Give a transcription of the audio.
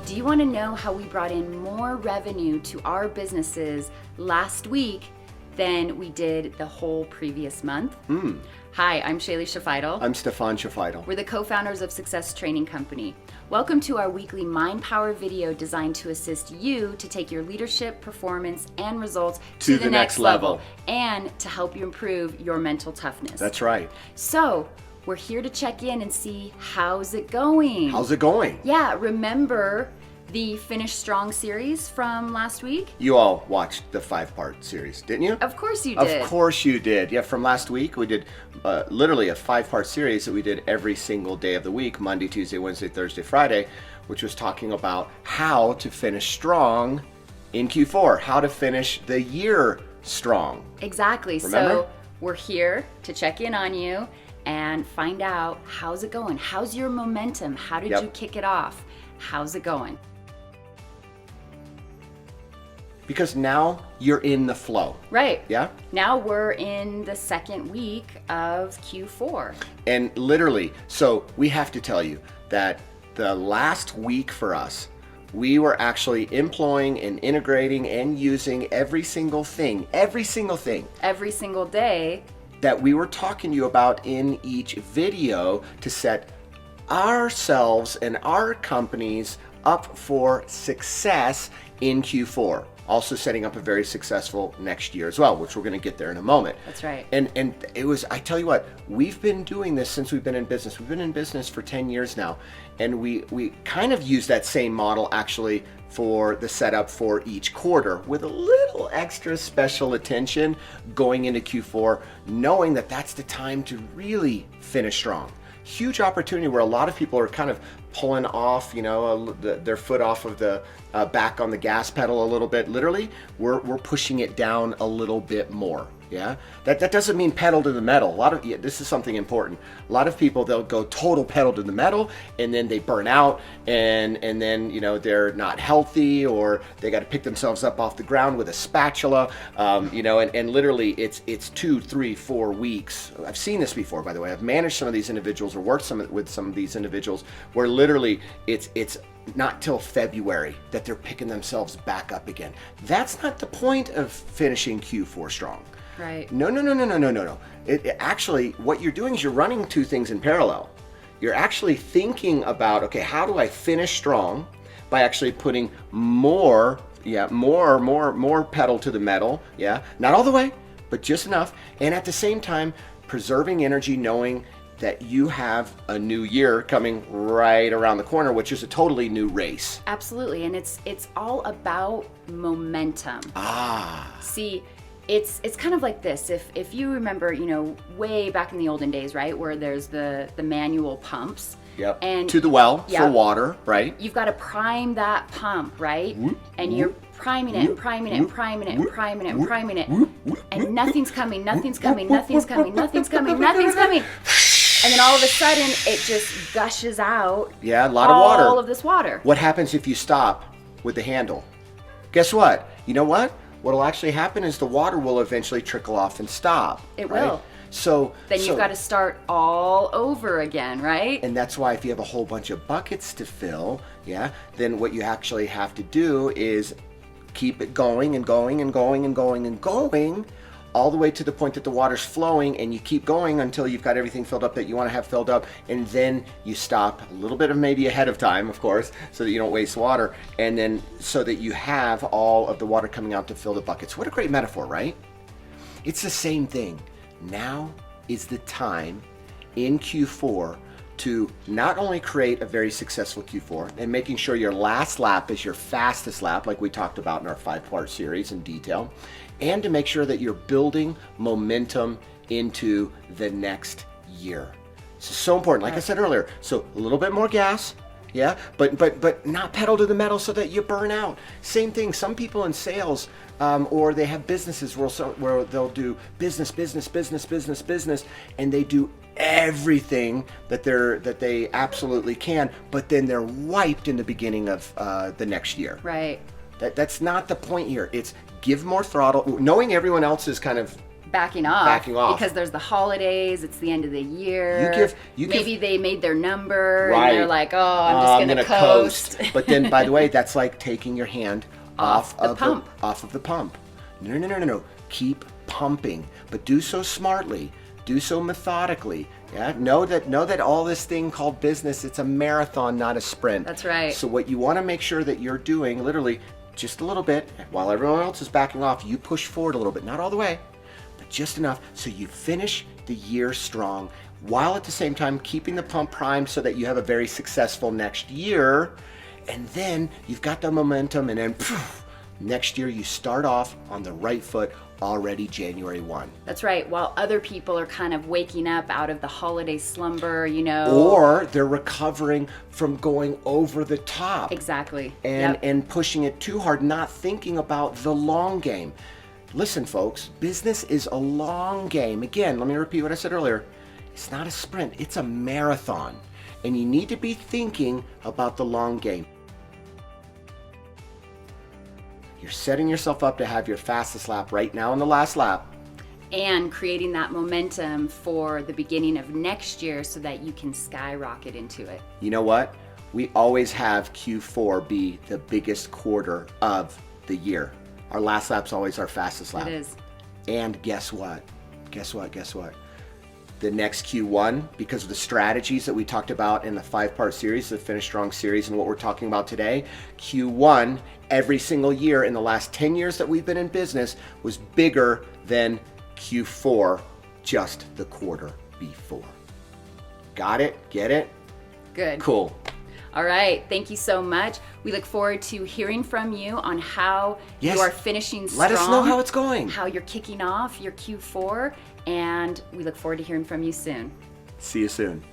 Do you want to know how we brought in more revenue to our businesses last week than we did the whole previous month? Hi, I'm Shaylee Shafidal. I'm Stefan Shafidal. We're the co-founders of Success Training Company. Welcome to our weekly Mindpower video designed to assist you to take your leadership, performance, and results to the next level and to help you improve your mental toughness. That's right. So, we're here to check in and see how's it going. How's it going? Yeah, remember the Finish Strong series from last week? You all watched the 5-part series, didn't you? Of course you did. Of course you did. Yeah, from last week we did literally a 5-part series that we did every single day of the week, Monday, Tuesday, Wednesday, Thursday, Friday, which was talking about how to finish strong in Q4, how to finish the year strong. Exactly. Remember? So we're here to check in on you and find out how's it going. How's your momentum? How did you kick it off? How's it going? Because now you're in the flow. Right. Yeah? Now we're in the second week of Q4. And literally, so we have to tell you that the last week for us, we were actually employing and integrating and using every single thing every single day that we were talking to you about in each video to set ourselves and our companies up for success in Q4. Also setting up a very successful next year as well, which we're going to get there in a moment. That's right. And it was, I tell you what, we've been doing this since we've been in business. We've been in business for 10 years now. And we kind of use that same model actually for the setup for each quarter with a little extra special attention going into Q4, knowing that that's the time to really finish strong. Huge opportunity where a lot of people are kind of pulling off, their foot off of the back on the gas pedal a little bit. Literally, we're pushing it down a little bit more. Yeah, that doesn't mean pedal to the metal. This is something important. A lot of people, they'll go total pedal to the metal and then they burn out and then they're not healthy, or they got to pick themselves up off the ground with a spatula. And literally it's 2, 3, 4 weeks. I've seen this before, by the way. I've managed some of these individuals or worked with some of these individuals where literally it's not till February that they're picking themselves back up again. That's not the point of finishing Q4 strong. Right. No. Actually, what you're doing is you're running two things in parallel. You're actually thinking about, okay, how do I finish strong by actually putting more pedal to the metal. Yeah, not all the way, but just enough. And at the same time, preserving energy, knowing that you have a new year coming right around the corner, which is a totally new race. Absolutely, and it's all about momentum. See, it's kind of like this. If you remember, way back in the olden days, right, where there's the manual pumps. Yep. And to the well for water, right? You've got to prime that pump, right? And you're priming it and priming it and priming it and priming it and priming it, and nothing's coming. And then all of a sudden, it just gushes out. Yeah, a lot of water. All of this water. What happens if you stop with the handle? Guess what? You know what? What'll actually happen is the water will eventually trickle off and stop. It right? will. So you've got to start all over again, right? And that's why if you have a whole bunch of buckets to fill, then what you actually have to do is keep it going and going and going and going and going all the way to the point that the water's flowing, and you keep going until you've got everything filled up that you want to have filled up, and then you stop a little bit of maybe ahead of time, of course, so that you don't waste water, and then so that you have all of the water coming out to fill the buckets. What a great metaphor, right? It's the same thing. Now is the time in Q4 to not only create a very successful Q4 and making sure your last lap is your fastest lap, like we talked about in our 5-part series in detail, and to make sure that you're building momentum into the next year. This is so important. Like I said earlier, so a little bit more gas, but not pedal to the metal so that you burn out. Same thing, some people in sales, or they have businesses where they'll do business, and they do everything that they absolutely can, but then they're wiped in the beginning of the next year. Right. That's not the point here. It's give more throttle, knowing everyone else is kind of backing off because there's the holidays, it's the end of the year. Maybe they made their number and they're like, oh, I'm just gonna coast. But then, by the way, that's like taking your hand off of the pump. No. Keep pumping, but do so smartly. Do so methodically. Yeah. Know that all this thing called business, it's a marathon, not a sprint. That's right. So what you want to make sure that you're doing, literally, just a little bit, while everyone else is backing off, you push forward a little bit, not all the way, but just enough so you finish the year strong, while at the same time keeping the pump primed so that you have a very successful next year. And then you've got the momentum, and then next year you start off on the right foot already January 1. That's right. While other people are kind of waking up out of the holiday slumber, you know. Or they're recovering from going over the top. Exactly. And pushing it too hard, not thinking about the long game. Listen, folks, business is a long game. Again, let me repeat what I said earlier. It's not a sprint, it's a marathon. And you need to be thinking about the long game. You're setting yourself up to have your fastest lap right now in the last lap. And creating that momentum for the beginning of next year so that you can skyrocket into it. You know what? We always have Q4 be the biggest quarter of the year. Our last lap's always our fastest lap. It is. And guess what? Guess what? The next Q1, because of the strategies that we talked about in the 5-part series, the Finish Strong series, and what we're talking about today, Q1 every single year in the last 10 years that we've been in business was bigger than Q4 just the quarter before. Got it? Get it? Good. Cool. All right. Thank you so much. We look forward to hearing from you on how you are finishing strong. Let us know how it's going. How you're kicking off your Q4. And we look forward to hearing from you soon. See you soon.